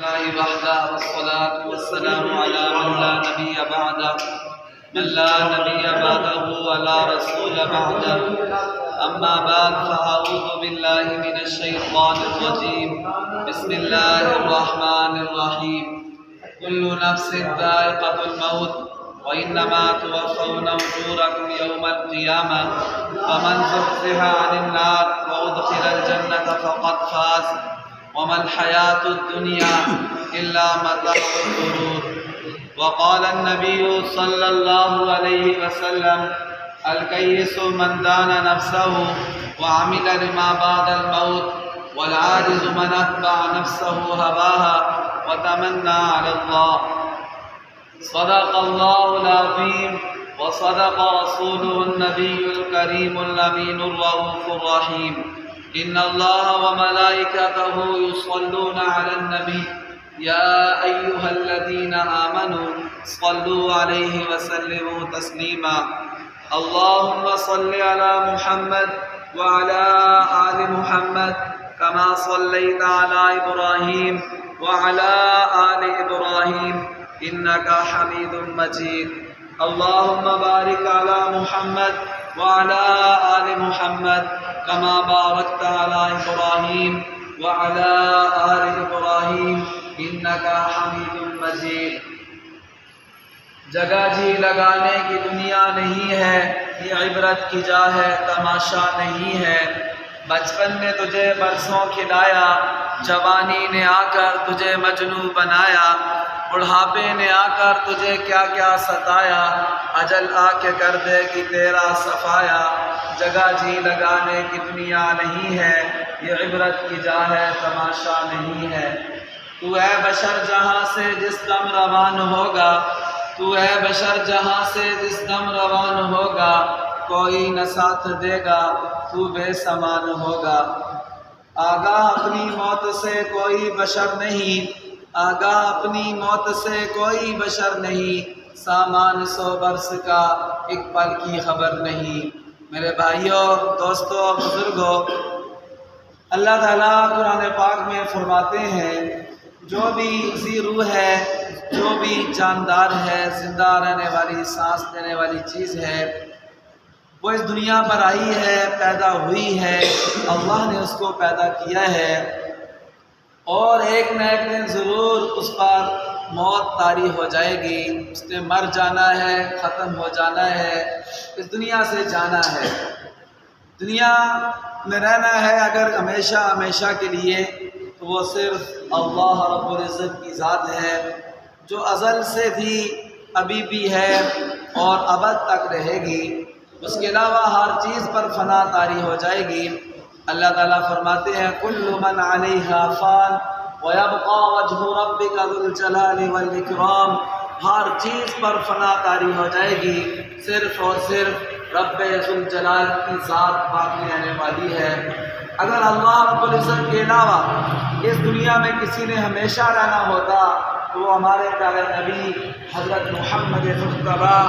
لله وحده والصلاة والسلام على من لا نبي بعده ولا رسول بعده أما بعد فأعوذ بالله من الشيطان الرجيم بسم الله الرحمن الرحيم كل نفس ذائقة الموت وإنما توفون أجوركم يوم القيامة فمن زحزح عن النار وأدخل الجنة فقد فاز وما الحياة الدنيا إلا متاع الغرور. وقال النبي صلى الله عليه وسلم الكيس من دان نفسه وعمل لما بعد الموت والعاجز من أتبع نفسه هواها وتمنى على الله. صدق الله العظيم وصدق رسوله النبي الكريم الأمين الرؤوف الرحيم. إن الله وملائكته يصلون على النبي يا أيها الذين آمنوا صلوا عليه وسلموا تسليما. اللهم صل على محمد وعلى آل محمد كما صليت على إبراهيم وعلى آل إبراهيم إنك حميد مجيد. اللهم بارك على محمد وعلى آل محمد كما باركت على إبراهيم وعلى آل إبراهيم إنك حميد مجيد. جگہ جی لگانے کی دنیا نہیں ہے، یہ عبرت کی جا ہے، تماشا نہیں ہے. بچپن نے تجھے برسوں کھلایا، جوانی نے آ کر تجھے مجنوں بنایا، بڑھاپے نے آ کر تجھے کیا کیا ستایا، اجل آ کے کر دے گی تیرا صفایا. جگہ جی لگانے کی دنیا نہیں ہے، یہ عبرت کی جا ہے، تماشا نہیں ہے. تو اے بشر جہاں سے جس دم روان ہوگا، تو اے بشر جہاں سے جس دم روان ہوگا، کوئی نہ ساتھ دے گا، تو بے سامان ہوگا. آگاہ اپنی موت سے کوئی بشر نہیں، آگاہ اپنی موت سے کوئی بشر نہیں، سامان 100 برس کا ایک پل کی خبر نہیں. میرے بھائیوں، دوستوں، بزرگوں، اللہ تعالیٰ قرآن پاک میں فرماتے ہیں جو بھی ذی روح ہے، جو بھی جاندار ہے، زندہ رہنے والی، سانس لینے والی چیز ہے، وہ اس دنیا پر آئی ہے، پیدا ہوئی ہے، اللہ نے اس کو پیدا کیا ہے، اور ایک نہ ایک دن ضرور اس پر موت طاری ہو جائے گی. اس نے مر جانا ہے، ختم ہو جانا ہے، اس دنیا سے جانا ہے. دنیا میں رہنا ہے اگر ہمیشہ ہمیشہ کے لیے تو وہ صرف اللہ رب العزت کی ذات ہے جو ازل سے تھی، ابھی بھی ہے اور ابد تک رہے گی. اس کے علاوہ ہر چیز پر فنا طاری ہو جائے گی. اللہ تعالیٰ فرماتے ہیں کل من علیہا فان ویبقى وجہ ربک ذو الجلال والاکرام. ہر چیز پر فنا طاری ہو جائے گی، صرف اور صرف رب ذو الجلال کی ذات باقی رہنے والی ہے. اگر اللہ رب العزت کے علاوہ اس دنیا میں کسی نے ہمیشہ رہنا ہوتا تو وہ ہمارے پیارے نبی حضرت محمد مصطفیٰ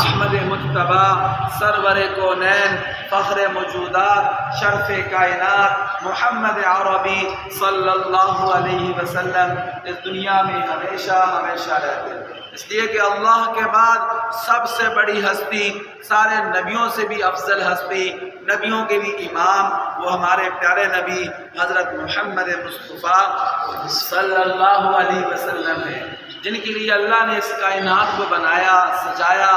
احمد مجتبیٰ سرور کونین فخر موجودات شرف کائنات محمد عربی صلی اللہ علیہ وسلم اس دنیا میں ہمیشہ ہمیشہ رہتے. اس لیے کہ اللہ کے بعد سب سے بڑی ہستی، سارے نبیوں سے بھی افضل ہستی، نبیوں کے بھی امام، وہ ہمارے پیارے نبی حضرت محمد مصطفیٰ صلی اللہ علیہ وسلم ہیں، جن کے لیے اللہ نے اس کائنات کو بنایا، سجایا،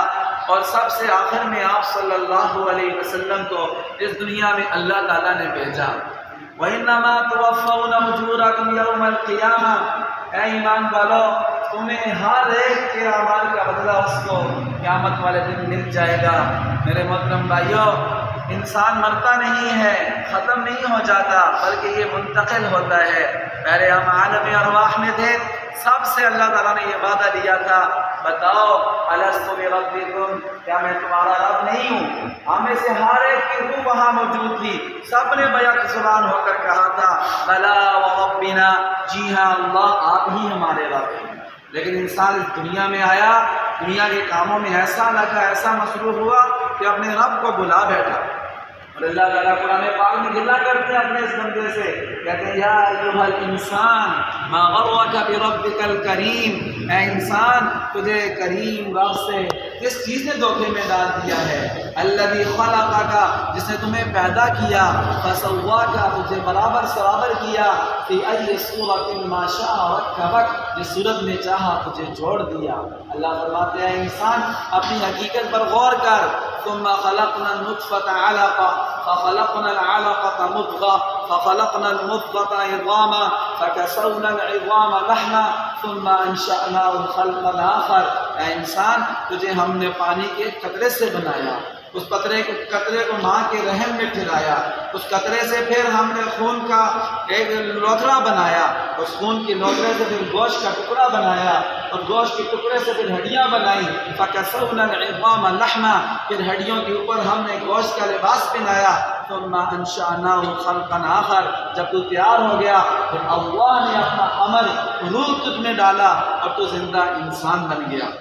اور سب سے آخر میں آپ صلی اللہ علیہ وسلم کو اس دنیا میں اللہ تعالیٰ نے بھیجا. وَإِنَّمَا تُوَفَّوْنَ أُجُورَكُمْ يَوْمَ الْقِيَامَةِ. اے ایمان والو، تمہیں ہر ایک کے اعمال کا بدلہ اس کو قیامت والے دن مل جائے گا. میرے محترم بھائیوں، انسان مرتا نہیں ہے، ختم نہیں ہو جاتا، بلکہ یہ منتقل ہوتا ہے. پہلے ہم عالم ارواح میں تھے، سب سے اللہ تعالیٰ نے یہ وعدہ لیا تھا بتاؤ الست بربکم، کیا میں تمہارا رب نہیں ہوں؟ ہمیں سے ہر ایک کی روح وہاں موجود تھی، سب نے بیک زبان ہو کر کہا تھا بلا وربنا، جی ہاں اللہ آپ ہی ہمارے رب ہیں. لیکن انسان اس دنیا میں آیا، دنیا کے کاموں میں ایسا لگا، ایسا مصروف ہوا کہ اپنے رب کو بلا بیٹھا. اور اللہ تعالیٰ قرآن پاک میں گلہ کرتے ہیں اپنے اس بندے سے، کہتے ہیں یا ایھا الانسان ما غرک بربک الکریم، اے انسان تجھے کریم رب سے کس چیز نے دھوکے میں ڈال دیا ہے، الذی خلقک جس نے تمہیں پیدا کیا، فسواک تجھے برابر سرابر کیا، فی ای صورت ما شاء رکبک جس صورت میں چاہا تجھے جوڑ دیا۔ اللہ فرماتے ہیں انسان اپنی حقیقت پر غور کر، ثم خلقنا النطفة علقة فخلقنا العلقة مضغة فخلقنا المضغة عظاما فكسونا العظام لحما ثم انشأناه خلقا آخر۔ اے انسان تجھے ہم نے پانی کے قطرے سے بنایا، اس قطرے کو ماں کے رحم میں ٹھہرایا، اس قطرے سے پھر ہم نے خون کا ایک لوتھڑا بنایا، اس خون کے لوتھڑے سے پھر گوشت کا ٹکڑا بنایا، اور گوشت کے ٹکڑے سے پھر ہڈیاں بنائیں، فَكَسَوْنَا الْعِظَامَ لَحْمًا پھر ہڈیوں کے اوپر ہم نے گوشت کا لباس پہنایا، ثُمَّ أَنشَأْنَاهُ خَلْقًا آخر جب تو تیار ہو گیا پھر اللہ نے اپنا امر روح تجھ میں ڈالا اور تو زندہ انسان بن گیا۔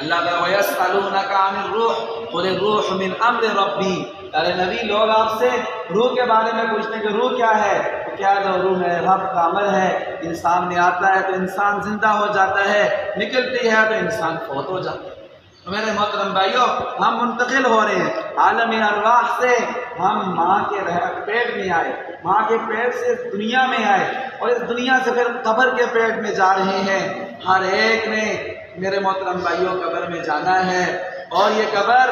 اللہ تعالیٰ وَيَسْأَلُونَكَ عَنِ الرُّوحِ قُلِ الرُّوحُ مِنْ أَمْرِ رَبِّي، ارے نبی لوگ آپ سے روح کے بارے میں پوچھتے ہیں کہ روح کیا ہے، تو کیا ہے روح میرے رب کا امر ہے، انسان میں آتا ہے تو انسان زندہ ہو جاتا ہے، نکلتی ہے تو انسان فوت ہو جاتا ہے۔ تو میرے محترم بھائیوں ہم منتقل ہو رہے ہیں عالم ارواح سے، ہم ماں کے پیٹ میں آئے، ماں کے پیٹ سے دنیا میں آئے اور اس دنیا سے پھر قبر کے پیٹ میں جا رہے ہیں۔ ہر ایک نے میرے محترم بھائیوں قبر میں جانا ہے، اور یہ قبر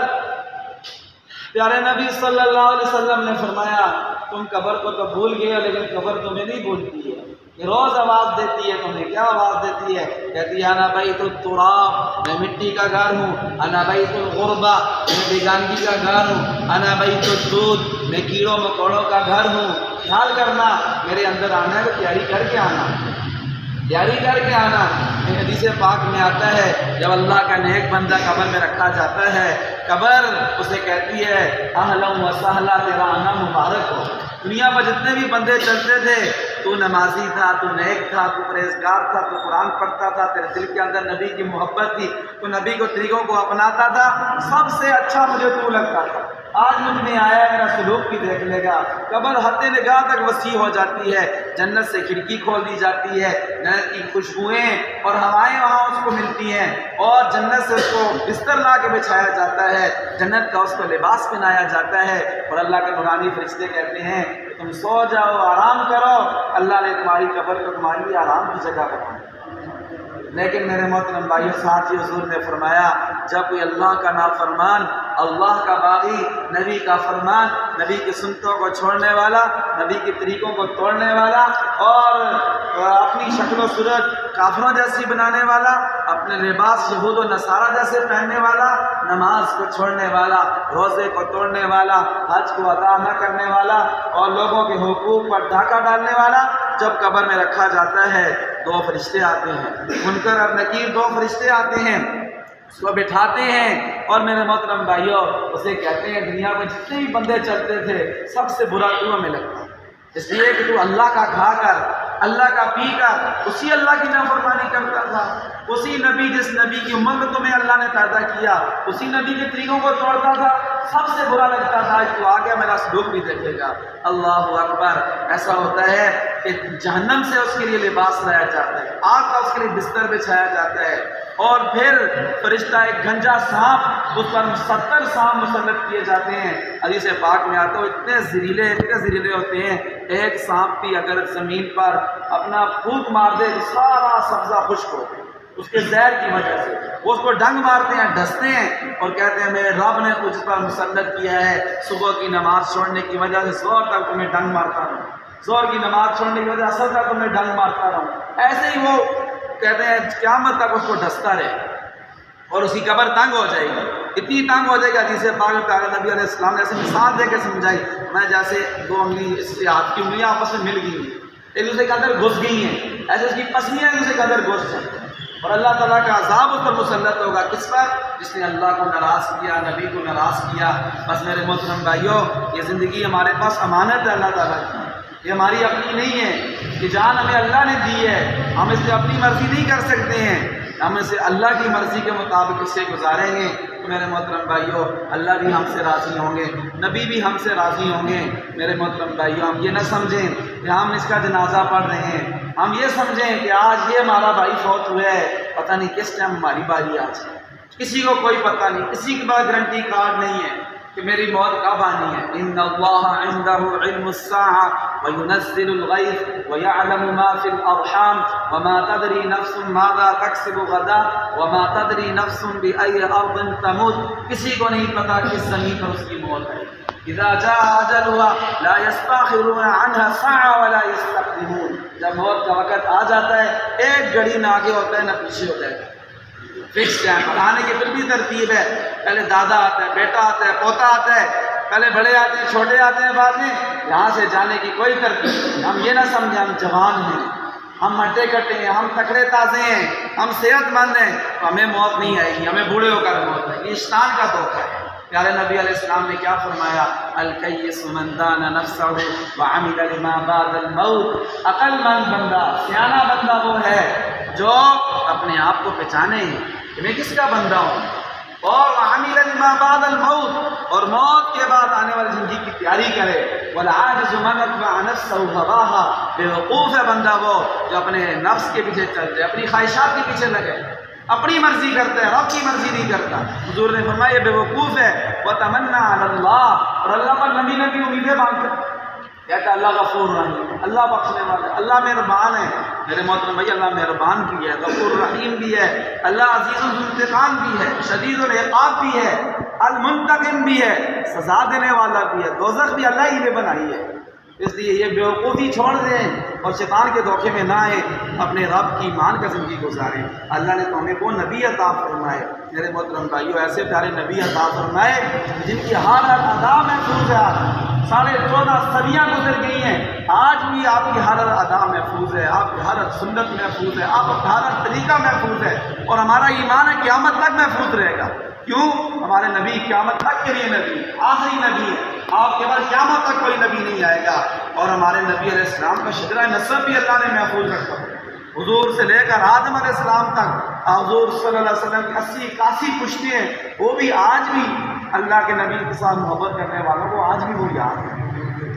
پیارے نبی صلی اللہ علیہ وسلم نے فرمایا تم قبر کو تو بھول گئے لیکن قبر تمہیں نہیں بھولتی ہے، یہ روز آواز دیتی ہے، تمہیں کیا آواز دیتی ہے؟ کہتی ہے انا بیت التراب میں مٹی کا گھر ہوں، انا بیت الغربہ میں بیگانگی کا گھر ہوں، انا بیت الدود میں کیڑوں مکوڑوں کا گھر ہوں۔ خیال کرنا میرے اندر آنا ہے تو تیاری کر کے آنا، تیاری کر کے آنا۔ حدیث پاک میں آتا ہے جب اللہ کا نیک بندہ قبر میں رکھا جاتا ہے، قبر اسے کہتی ہے اہلا و سہلا تیرا آنا مبارک ہو۔ دنیا پر جتنے بھی بندے چلتے تھے، تو نمازی تھا، تو نیک تھا، تو پرہیزگار تھا، تو قرآن پڑھتا تھا، تیرے دل کے اندر نبی کی محبت تھی، تو نبی کو طریقوں کو اپناتا تھا، سب سے اچھا مجھے تو لگتا تھا۔ آج مجھ میں آیا ہے میرا سلوک بھی دیکھ لے گا۔ قبر حد نگاہ تک وسیع ہو جاتی ہے، جنت سے کھڑکی کھول دی جاتی ہے، جنت کی خوشبوئیں اور ہوائیں وہاں اس کو ملتی ہیں، اور جنت سے اس کو بستر لا کے بچھایا جاتا ہے، جنت کا اس کو لباس پہنایا جاتا ہے، اور اللہ کے نورانی فرشتے کہتے ہیں کہ تم سو جاؤ، آرام کرو، اللہ نے تمہاری قبر کو تمہاری لیے آرام کی جگہ بنائی۔ لیکن میرے محترم بھائیو ساتھی حضور نے فرمایا جب کوئی اللہ کا نافرمان، اللہ کا باغی، نبی کا فرمان، نبی کی سنتوں کو چھوڑنے والا، نبی کے طریقوں کو توڑنے والا، اور اپنی شکل و صورت کافروں جیسی بنانے والا، اپنے لباس یہود و نصارہ جیسے پہننے والا، نماز کو چھوڑنے والا، روزے کو توڑنے والا، حج کو ادا نہ کرنے والا، اور لوگوں کے حقوق پر ڈاکہ ڈالنے والا جب قبر میں رکھا جاتا ہے، دو فرشتے آتے ہیں، منکر اور نکیر دو فرشتے آتے ہیں، اس کو بٹھاتے ہیں، اور میرے محترم بھائیوں اسے کہتے ہیں دنیا میں جتنے بھی بندے چلتے تھے سب سے برا تو ہمیں لگتا ہے، اس لیے کہ تو اللہ کا کھا کر، اللہ کا پی کر، اسی اللہ کی نافرمانی کرتا تھا، اسی نبی جس نبی کی امت میں تمہیں اللہ نے پیدا کیا، اسی نبی کے طریقوں کو توڑتا تھا، سب سے برا لگتا تھا تو آگے میرا سلوک بھی دیکھے گا۔ اللہ اکبر، ایسا ہوتا ہے کہ جہنم سے اس کے لیے لباس لایا جاتا ہے، آگ کا اس کے لیے بستر بچھایا جاتا ہے، اور پھر فرشتہ ایک گھنجا سانپ، اس پر 70 سانپ مسلط کیے جاتے ہیں۔ حدیث پاک میں آتا ہے اتنے زہریلے ہوتے ہیں، ایک سانپ بھی اگر زمین پر اپنا پھونک مار دے تو سارا سبزہ خشک ہو گیا اس کے زہر کی وجہ سے، وہ اس کو ڈنگ مارتے ہیں، ڈستے ہیں، اور کہتے ہیں میرے رب نے کچھ پر مسلط کیا ہے، صبح کی نماز چھوڑنے کی وجہ سے زور تک تمہیں ڈنگ مارتا رہوں، زور کی نماز چھوڑنے کی وجہ سے اثر تک تمہیں ڈنگ مارتا رہوں۔ ایسے ہی وہ کہتے ہیں قیامت تک اس کو ڈستا رہے، اور اس کی قبر تنگ ہو جائے گی، اتنی تنگ ہو جائے گی۔ حدیث پاک میں پیارے نبی علیہ السلام نے ایسے مثال دے کے سمجھائی، میں جیسے دو انگلی اس سے ہاتھ کی انگلیاں آپس میں مل گئی ہیں، ایک دوسرے کے اندر گھس گئی ہیں، ایسے اس کی پسلیاں ایک دوسرے کے اندر گھس جائیں، اور اللہ تعالیٰ کا عذاب اس پر مسلط ہوگا، کس پر؟ جس نے اللہ کو ناراض کیا، نبی کو ناراض کیا۔ بس میرے محترم بھائیوں یہ زندگی ہمارے پاس امانت ہے اللہ تعالیٰ کی، یہ ہماری اپنی نہیں ہے، یہ جان ہمیں اللہ نے دی ہے، ہم اس سے اپنی مرضی نہیں کر سکتے ہیں۔ ہم اسے اللہ کی مرضی کے مطابق اسے گزاریں گے تو میرے محترم بھائیوں اللہ بھی ہم سے راضی ہوں گے، نبی بھی ہم سے راضی ہوں گے۔ میرے محترم بھائیوں ہم یہ نہ سمجھیں کہ ہم اس کا جنازہ پڑھ رہے ہیں، ہم یہ سمجھیں کہ آج یہ ہمارا بھائی فوت ہوا ہے، پتہ نہیں کس ٹائم ہماری باری آج ہے، کسی کو کوئی پتہ نہیں، کسی کے پاس گارنٹی کارڈ نہیں ہے کہ میری موت کب آنی ہے۔ ان اللہ عنده علم الساعة وينزل الغيث ويعلم ما في الارحام وما تدري نفس ماذا تكسب غدا وما تدري نفس بأي ارض تموت، کسی کو نہیں پتا کس زمین پر اس کی موت ہے۔ اذا جاء اجلها لا يستاخرون عنها ساعة ولا يستقدمون، جب موت کا وقت آ جاتا ہے ایک گھڑی نہ آگے ہوتا ہے نہ پیچھے ہوتا ہے، فکس ٹائم۔ پڑھانے کی پھر بھی ترتیب ہے، پہلے دادا آتا ہے، بیٹا آتا ہے، پوتا آتا ہے، پہلے بڑے آتے ہیں، چھوٹے آتے ہیں بعد میں، یہاں سے جانے کی کوئی ترتیب۔ ہم یہ نہ سمجھیں ہم جوان ہیں، ہم ہٹے کٹے ہیں، ہم تکڑے تازے ہیں، ہم صحت مند ہیں تو ہمیں موت نہیں آئے گی، ہمیں بوڑھے ہو کر موت آئے گی۔ یہ شیطان کا دھوکہ ہے۔ پیارے نبی علیہ السلام نے کیا فرمایا؟ الکیس من دان نفسہ وعمل لما بعد الموت، عقل مند بندہ، سیانہ بندہ وہ ہے جو اپنے آپ کو پہچانے کہ میں کس کا بندہ ہوں، اور وعمل لما بعد الموت، اور موت کے بعد آنے والی زندگی کی تیاری کرے۔ والعاجز من اتبع نفسہ ہواها، بے وقوف ہے بندہ وہ جو اپنے نفس کے پیچھے چل جائے، اپنی خواہشات کے پیچھے لگے، اپنی مرضی کرتا ہے، رب کی مرضی نہیں کرتا۔ حضور نے فرمایا بے وقوف ہے۔ وتمنى على اللہ، اور اللہ پر نبی نبی امیدیں مانگتا ہے، کہتا ہے اللہ غفور رحیم، اللہ بخشنے والا ہے، اللہ مہربان ہے۔ میرے محترم بھائی اللہ مہربان بھی ہے، غفور رحیم بھی ہے، اللہ عزیز الانتقام بھی ہے، شدید العقاب بھی ہے، المنتقم بھی ہے، سزا دینے والا بھی ہے، دوزخ بھی اللہ ہی نے بنائی ہے۔ اس لیے یہ بیوقوفی چھوڑ دیں اور شیطان کے دھوکے میں نہ آئیں، اپنے رب کی مان کا زندگی گزاریں۔ اللہ نے تو ہمیں وہ نبی عطا فرمائے، میرے محترم بھائیوں ایسے پیارے نبی عطا فرمائے جن کی ہر ادا محفوظ ہے۔ 14.5 صدیاں گزر گئی ہیں، آج بھی آپ کی ہر ادا محفوظ ہے، آپ کی ہر سنت محفوظ ہے، آپ کا ہر طریقہ محفوظ ہے، اور ہمارا ایمان ہے قیامت تک محفوظ رہے گا۔ کیوں؟ ہمارے نبی قیامت تک کے لیے نبی، آخری نبی ہے، آپ کے بعد قیامت تک کوئی نبی نہیں آئے گا۔ اور ہمارے نبی علیہ السلام کا شجرہ نسب بھی اللہ نے محفوظ رکھا، حضور سے لے کر آدم علیہ السلام تک حضور صلی اللہ علیہ وسلم کی 80-81 پشتیں ہیں، وہ بھی آج بھی اللہ کے نبی کے ساتھ محبت کرنے والوں کو آج بھی وہ یاد ہے۔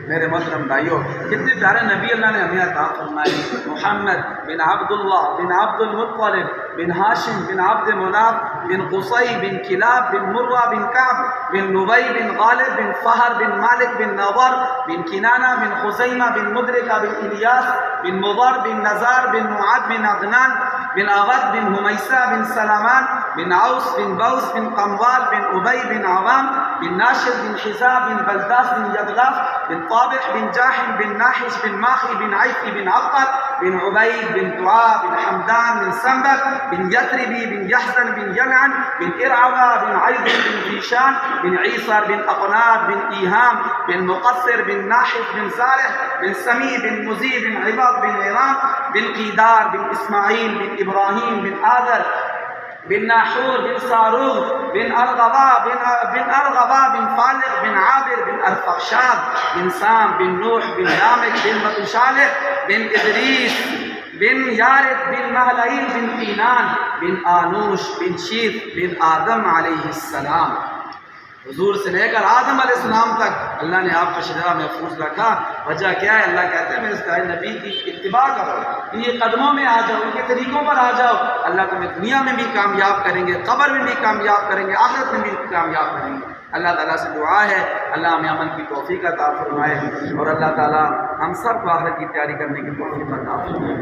میرے محترم بھائیوں کتنے پیارے نبی اللہ نے ہمیں عطا فرمائے۔ محمد بن عبداللہ بن عبد المطلب بن ہاشم بن عبد مناف بن قصی بن کلاب بن مرہ بن کعب بن نبی بن غالب بن فہر بن مالک بن نضر بن کنانہ بن خزیمہ بن مدرکہ بن الیاس بن مضر بن نزار بن معد بن عدنان بن اغد بن حمیسہ بن سلامان بن عوس بن بوس بن قموال بن ابی بن عوام بن ناشر بن حزاب بن بلداس بن یدغاف بن طابق بن جاحم بن ناحش بن ماخی بن عیفی بن عبقر بن عبید بن دعا بن حمدان بن سنبت بن یثربی بن یحزن بن یلعن بن ارعوہ بن عید بن ذیشان بن عیسر بن اقناد بن ایہام بن مقصر بن ناحش بن صالح بن سمیع بن مزی بن عباد بن عرام بن قیدار بن اسماعیل بن ابراہیم بن آذر بن ناحور بن صاروغ بن ارغبا بن فالق بن عابر بن ارفخشاد بن سام بن نوح بن لامک بن متشالح بن ادریس بن یارد بن مہلعیل بن قینان بن آنوش بن شیث بن آدم علیہ السلام۔ حضور سے لے کر آدم علیہ السلام تک اللہ نے آپ کا شجرہ محفوظ رکھا۔ وجہ کیا ہے؟ اللہ کہتے ہیں میں اس پیارے نبی کی اتباع کرو، ان کے قدموں میں آ جاؤ، ان کے طریقوں پر آ جاؤ، اللہ تمہیں دنیا میں بھی کامیاب کریں گے، قبر میں بھی کامیاب کریں گے، آخرت میں بھی کامیاب کریں گے۔ اللہ تعالیٰ سے دعا ہے اللہ ہمیں عمل کی توفیق عطا فرمائے، اور اللہ تعالیٰ ہم سب کو آخرت کی تیاری کرنے کی توفیق عطا فرمائے۔